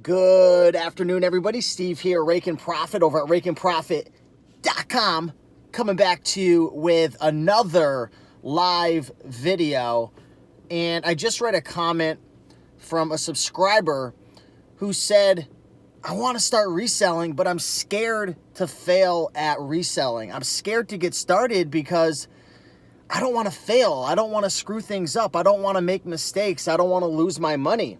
Good afternoon, everybody. Steve here, Rake and Profit over at rakeandprofit.com, coming back to you with another live video. And I just read a comment from a subscriber who said, I want to start reselling, but I'm scared to fail at reselling. I'm scared to get started because I don't want to fail. I don't want to screw things up. I don't want to make mistakes. I don't want to lose my money.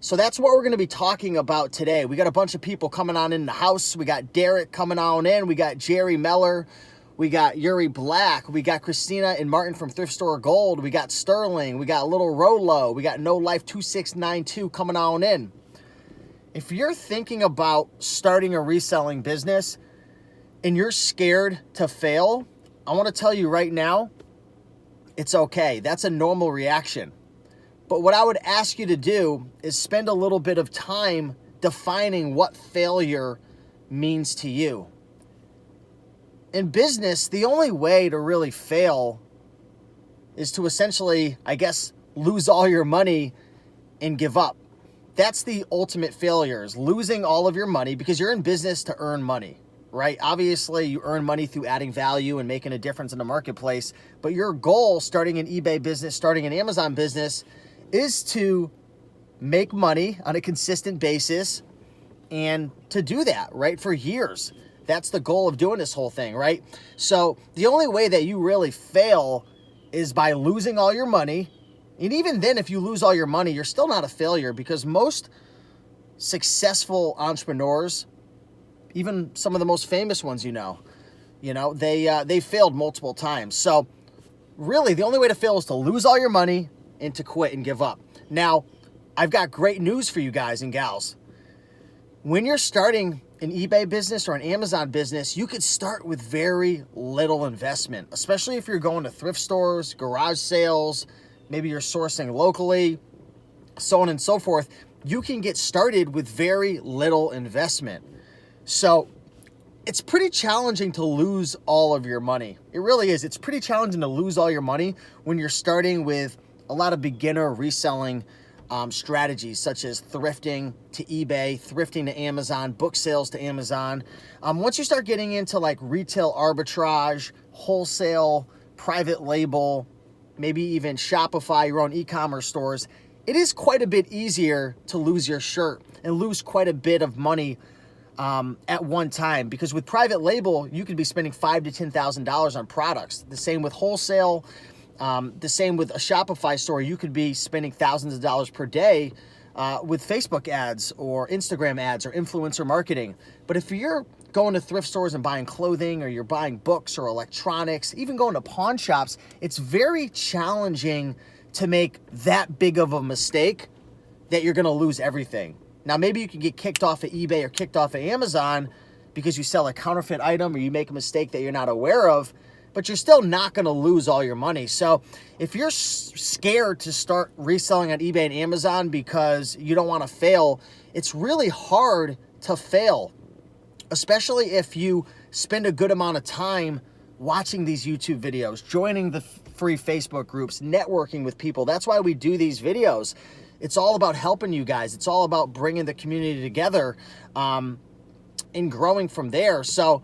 So that's what we're going to be talking about today. We got a bunch of people coming on in the house. We got Derek coming on in. We got Jerry Meller. We got Yuri Black. We got Christina and Martin from Thrift Store Gold. We got Sterling. We got Little Rolo. We got No Life 2692 coming on in. If you're thinking about starting a reselling business and you're scared to fail, I want to tell you right now, it's okay. That's a normal reaction. But what I would ask you to do is spend a little bit of time defining what failure means to you. In business, the only way to really fail is to essentially, I guess, lose all your money and give up. That's the ultimate failure, is losing all of your money, because you're in business to earn money, right? Obviously, you earn money through adding value and making a difference in the marketplace. But your goal, starting an eBay business, starting an Amazon business, is to make money on a consistent basis, and to do that, right, for years. That's the goal of doing this whole thing, right? So the only way that you really fail is by losing all your money. And even then, if you lose all your money, you're still not a failure, because most successful entrepreneurs, even some of the most famous ones, they failed multiple times. So really, the only way to fail is to lose all your money and to quit and give up. Now, I've got great news for you guys and gals. When you're starting an eBay business or an Amazon business, you could start with very little investment, especially if you're going to thrift stores, garage sales, maybe you're sourcing locally, so on and so forth. You can get started with very little investment. So it's pretty challenging to lose all of your money. It really is. It's pretty challenging to lose all your money when you're starting with a lot of beginner reselling strategies, such as thrifting to eBay, thrifting to Amazon, book sales to Amazon. Once you start getting into like retail arbitrage, wholesale, private label, maybe even Shopify, your own e-commerce stores, it is quite a bit easier to lose your shirt and lose quite a bit of money at one time. Because with private label, you could be spending $5,000 to $10,000 on products. The same with wholesale. The same with a Shopify store. You could be spending thousands of dollars per day with Facebook ads or Instagram ads or influencer marketing. But if you're going to thrift stores and buying clothing, or you're buying books or electronics, even going to pawn shops, it's very challenging to make that big of a mistake that you're going to lose everything. Now, maybe you can get kicked off of eBay or kicked off of Amazon because you sell a counterfeit item or you make a mistake that you're not aware of, but you're still not going to lose all your money. So if you're scared to start reselling on eBay and Amazon because you don't want to fail, it's really hard to fail, especially if you spend a good amount of time watching these YouTube videos, joining the free Facebook groups, networking with people. That's why we do these videos. It's all about helping you guys. It's all about bringing the community together and growing from there. So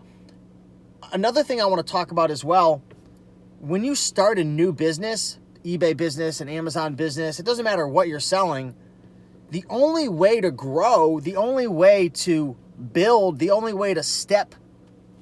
another thing I want to talk about as well, when you start a new business, eBay business, an Amazon business, it doesn't matter what you're selling, the only way to grow, the only way to build, the only way to step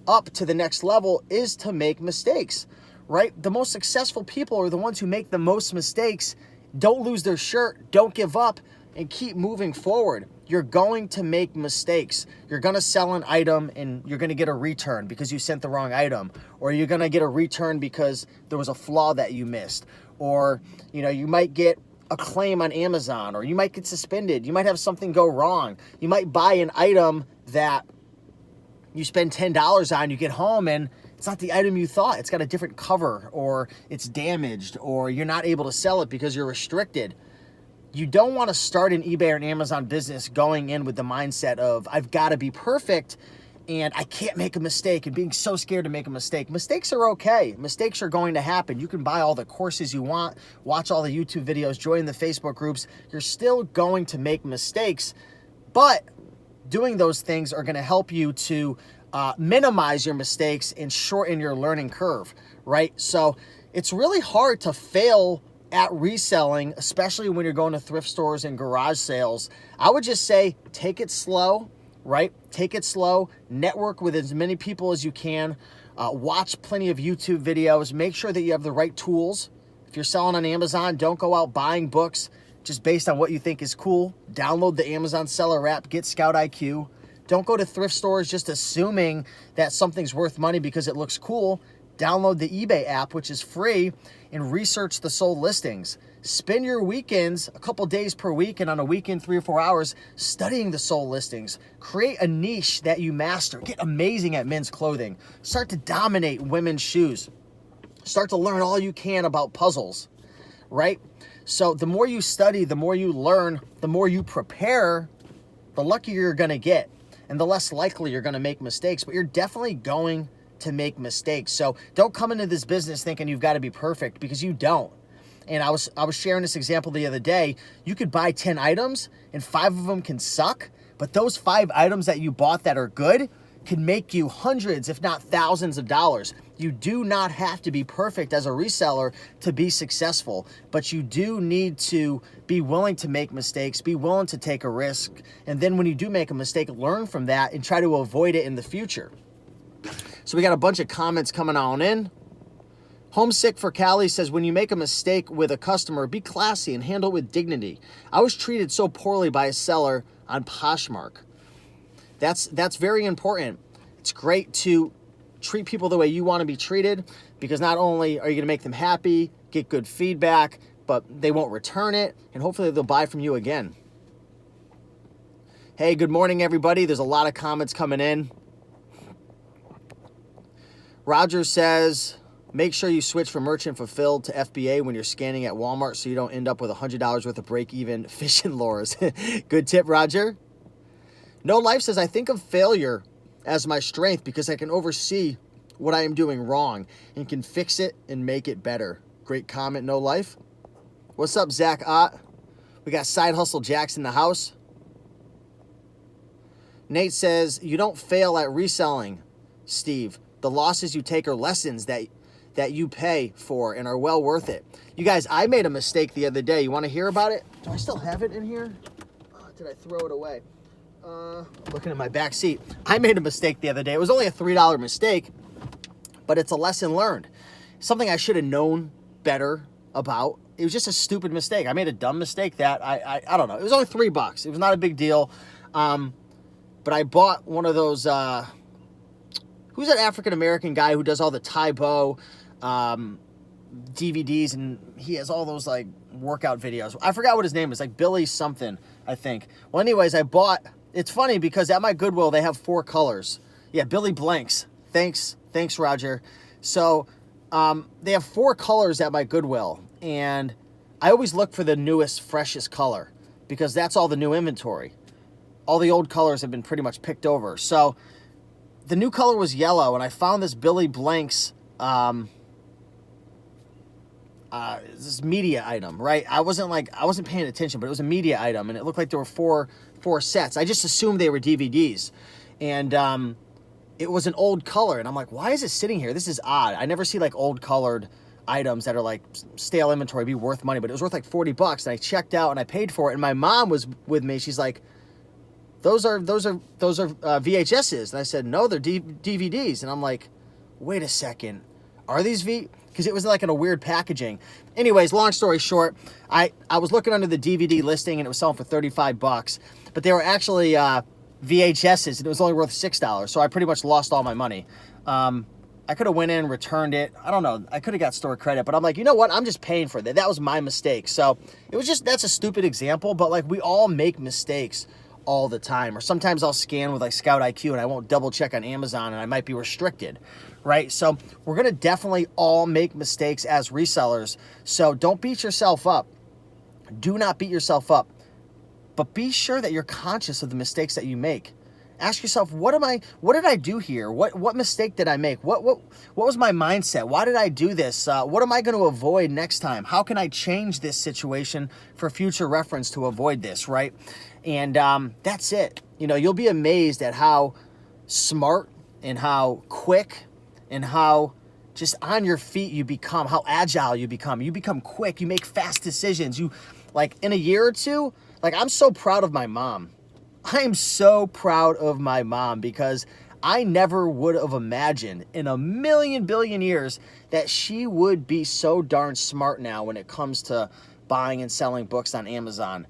up to the next level is to make mistakes, right? The most successful people are the ones who make the most mistakes, don't lose their shirt, don't give up, and keep moving forward. You're going to make mistakes. You're going to sell an item and you're going to get a return because you sent the wrong item, or you're going to get a return because there was a flaw that you missed, or you might get a claim on Amazon, or you might get suspended. You might have something go wrong. You might buy an item that you spend $10 on, you get home and it's not the item you thought. It's got a different cover, or it's damaged, or you're not able to sell it because you're restricted. You don't want to start an eBay or an Amazon business going in with the mindset of, I've got to be perfect and I can't make a mistake, and being so scared to make a mistake. Mistakes are okay. Mistakes are going to happen. You can buy all the courses you want, watch all the YouTube videos, join the Facebook groups. You're still going to make mistakes, but doing those things are going to help you to minimize your mistakes and shorten your learning curve, right? So it's really hard to fail at reselling, especially when you're going to thrift stores and garage sales. I would just say take it slow, right? Take it slow, network with as many people as you can, watch plenty of YouTube videos, make sure that you have the right tools. If you're selling on Amazon, don't go out buying books just based on what you think is cool. Download the Amazon Seller app, get Scout IQ. Don't go to thrift stores just assuming that something's worth money because it looks cool. Download the eBay app, which is free, and research the sold listings. Spend your weekends, a couple days per week, and on a weekend, 3 or 4 hours, studying the sold listings. Create a niche that you master. Get amazing at men's clothing. Start to dominate women's shoes. Start to learn all you can about puzzles, right? So the more you study, the more you learn, the more you prepare, the luckier you're going to get, and the less likely you're going to make mistakes. But you're definitely going to make mistakes. So don't come into this business thinking you've got to be perfect, because you don't. And I was sharing this example the other day. You could buy 10 items and 5 of them can suck, but those 5 items that you bought that are good can make you hundreds, if not thousands of dollars. You do not have to be perfect as a reseller to be successful, but you do need to be willing to make mistakes, be willing to take a risk, and then when you do make a mistake, learn from that and try to avoid it in the future. So we got a bunch of comments coming on in. Homesick for Cali says, when you make a mistake with a customer, be classy and handle it with dignity. I was treated so poorly by a seller on Poshmark. That's very important. It's great to treat people the way you want to be treated, because not only are you going to make them happy, get good feedback, but they won't return it, and hopefully they'll buy from you again. Hey, good morning, everybody. There's a lot of comments coming in. Roger says, make sure you switch from merchant fulfilled to FBA when you're scanning at Walmart so you don't end up with $100 worth of break-even fishing lures. Good tip, Roger. No Life says, I think of failure as my strength because I can oversee what I am doing wrong and can fix it and make it better. Great comment, No Life. What's up, Zach Ott? We got Side Hustle Jacks in the house. Nate says, you don't fail at reselling, Steve. The losses you take are lessons that you pay for and are well worth it. You guys, I made a mistake the other day. You want to hear about it? Do I still have it in here? Did I throw it away? Looking at my back seat. I made a mistake the other day. It was only a $3 mistake, but it's a lesson learned. Something I should have known better about. It was just a stupid mistake. I made a dumb mistake that I don't know. It was only $3. It was not a big deal. But I bought one of those, who's that African-American guy who does all the Taibo DVDs, and he has all those like workout videos. I forgot what his name is, like Billy something, I think. Well, anyways, I bought, it's funny because at my Goodwill, they have 4 colors. Yeah, Billy Blanks. Thanks, Roger. So they have 4 colors at my Goodwill, and I always look for the newest, freshest color because that's all the new inventory. All the old colors have been pretty much picked over. So the new color was yellow, and I found this Billy Blanks this media item, right? I wasn't paying attention, but it was a media item, and it looked like there were four sets. I just assumed they were DVDs, and it was an old color, and I'm like, why is it sitting here? This is odd. I never see like old colored items that are like stale inventory be worth money, but it was worth like $40, and I checked out and I paid for it, and my mom was with me. She's like, those are VHSs. And I said, no, they're DVDs. And I'm like, wait a second, are these because it was like in a weird packaging. Anyways, long story short, I was looking under the DVD listing and it was selling for $35, but they were actually VHSs and it was only worth $6. So I pretty much lost all my money. I could have went in, returned it. I don't know. I could have got store credit, but I'm like, you know what? I'm just paying for that. That was my mistake. So it was just, that's a stupid example, but like we all make mistakes all the time. Or sometimes I'll scan with like Scout IQ and I won't double check on Amazon and I might be restricted, right? So we're going to definitely all make mistakes as resellers. So don't beat yourself up. Do not beat yourself up, but be sure that you're conscious of the mistakes that you make. Ask yourself, what did I do here? What mistake did I make? What was my mindset? Why did I do this? What am I going to avoid next time? How can I change this situation for future reference to avoid this, right? And that's it. You know, you'll be amazed at how smart and how quick and how just on your feet you become, how agile you become. You become quick. You make fast decisions. You, like, in a year or two, like, I'm so proud of my mom. I am so proud of my mom because I never would have imagined in a million billion years that she would be so darn smart now when it comes to buying and selling books on Amazon.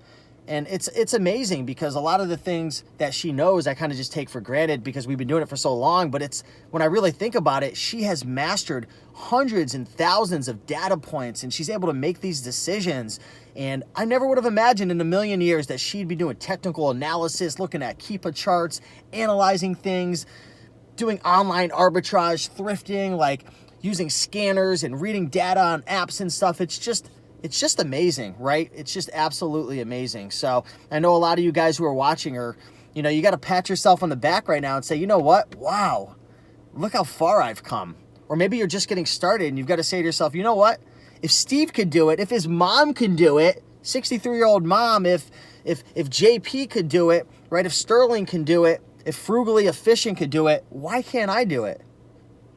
And it's amazing because a lot of the things that she knows I kind of just take for granted because we've been doing it for so long. But it's, when I really think about it, she has mastered hundreds and thousands of data points and she's able to make these decisions. And I never would have imagined in a million years that she'd be doing technical analysis, looking at Keepa charts, analyzing things, doing online arbitrage, thrifting, like using scanners and reading data on apps and stuff. It's just amazing, right? It's just absolutely amazing. So I know a lot of you guys who are watching are, you know, you got to pat yourself on the back right now and say, you know what? Wow, look how far I've come. Or maybe you're just getting started and you've got to say to yourself, you know what? If Steve could do it, if his mom can do it, 63-year-old mom, if JP could do it, right? If Sterling can do it, if Frugally Efficient could do it, why can't I do it?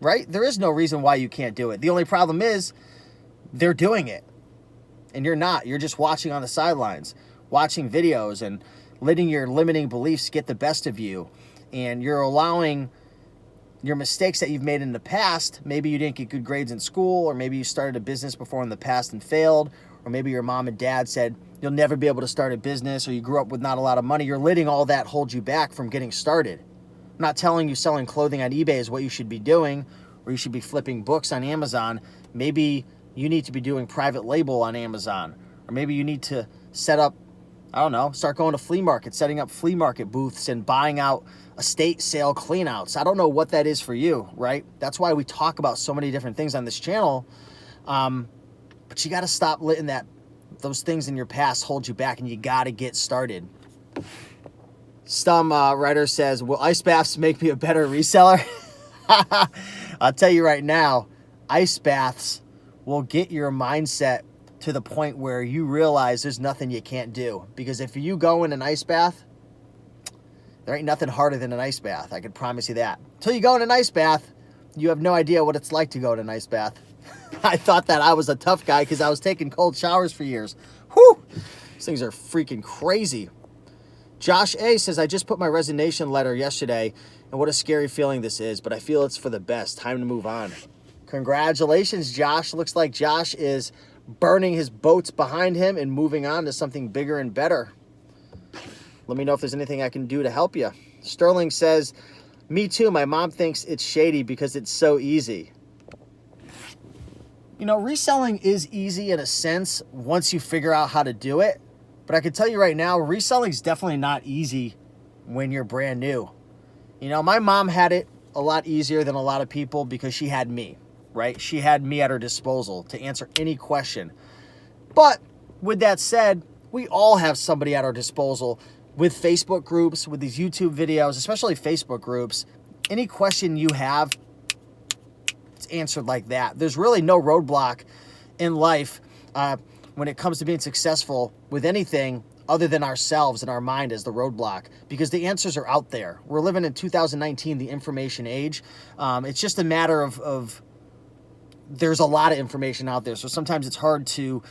Right? There is no reason why you can't do it. The only problem is they're doing it. And you're not. You're just watching on the sidelines, watching videos and letting your limiting beliefs get the best of you. And you're allowing your mistakes that you've made in the past. Maybe you didn't get good grades in school, or maybe you started a business before in the past and failed, or maybe your mom and dad said you'll never be able to start a business, or you grew up with not a lot of money. You're letting all that hold you back from getting started. I'm not telling you selling clothing on eBay is what you should be doing, or you should be flipping books on Amazon. Maybe you need to be doing private label on Amazon, or maybe you need to set up, I don't know, start going to flea markets, setting up flea market booths and buying out estate sale cleanouts. I don't know what that is for you, right? That's why we talk about so many different things on this channel. But you got to stop letting those things in your past hold you back, and you got to get started. Some writer says, will ice baths make me a better reseller? I'll tell you right now, ice baths will get your mindset to the point where you realize there's nothing you can't do. Because if you go in an ice bath, there ain't nothing harder than an ice bath. I can promise you that. Until you go in an ice bath, you have no idea what it's like to go in an ice bath. I thought that I was a tough guy because I was taking cold showers for years. Whew! These things are freaking crazy. Josh A says, I just put my resignation letter yesterday, and what a scary feeling this is, but I feel it's for the best. Time to move on. Congratulations, Josh. Looks like Josh is burning his boats behind him and moving on to something bigger and better. Let me know if there's anything I can do to help you. Sterling says, me too. My mom thinks it's shady because it's so easy. You know, reselling is easy in a sense once you figure out how to do it. But I can tell you right now, reselling is definitely not easy when you're brand new. You know, my mom had it a lot easier than a lot of people because she had me, right? She had me at her disposal to answer any question. But with that said, we all have somebody at our disposal with Facebook groups, with these YouTube videos, especially Facebook groups. Any question you have, it's answered like that. There's really no roadblock in life when it comes to being successful with anything other than ourselves and our mind as the roadblock, because the answers are out there. We're living in 2019, the information age. It's just a matter of there's a lot of information out there. So sometimes it's hard to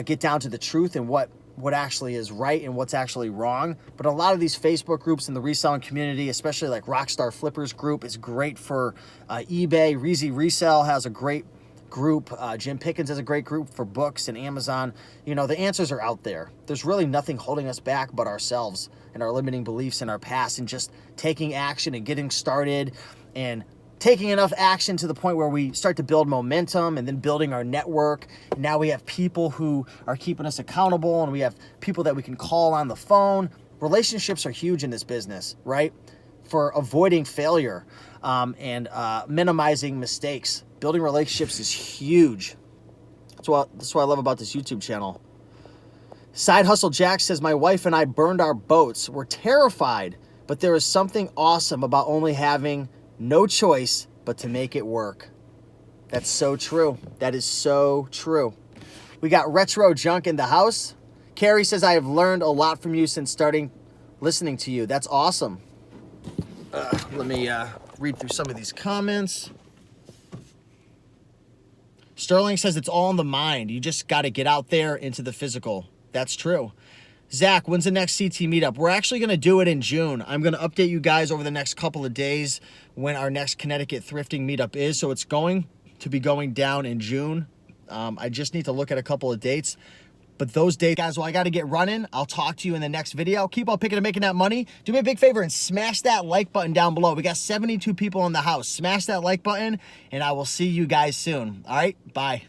get down to the truth and what actually is right and what's actually wrong. But a lot of these Facebook groups in the reselling community, especially like Rockstar Flippers group, is great for eBay. Reezy Resell has a great group. Jim Pickens has a great group for books, and Amazon. You know, the answers are out there. There's really nothing holding us back but ourselves and our limiting beliefs in our past, and just taking action and getting started and taking enough action to the point where we start to build momentum, and then building our network. Now we have people who are keeping us accountable, and we have people that we can call on the phone. Relationships are huge in this business, right? For avoiding failure and minimizing mistakes. Building relationships is huge. That's what I love about this YouTube channel. Side Hustle Jack says, my wife and I burned our boats. We're terrified but there is something awesome about only having no choice but to make it work. That's so true. That is so true. We got Retro Junk in the house. Carrie says, I have learned a lot from you since starting listening to you. That's awesome. Let me read through some of these comments. Sterling says it's all in the mind. You just got to get out there into the physical. That's true. Zach, when's the next CT meetup? We're actually going to do it in June. I'm going to update you guys over the next couple of days when our next Connecticut thrifting meetup is. So it's going to be going down in June. I just need to look at a couple of dates. But those days, guys, well, I got to get running. I'll talk to you in the next video. Keep on picking and making that money. Do me a big favor and smash that like button down below. We got 72 people in the house. Smash that like button, and I will see you guys soon. All right, bye.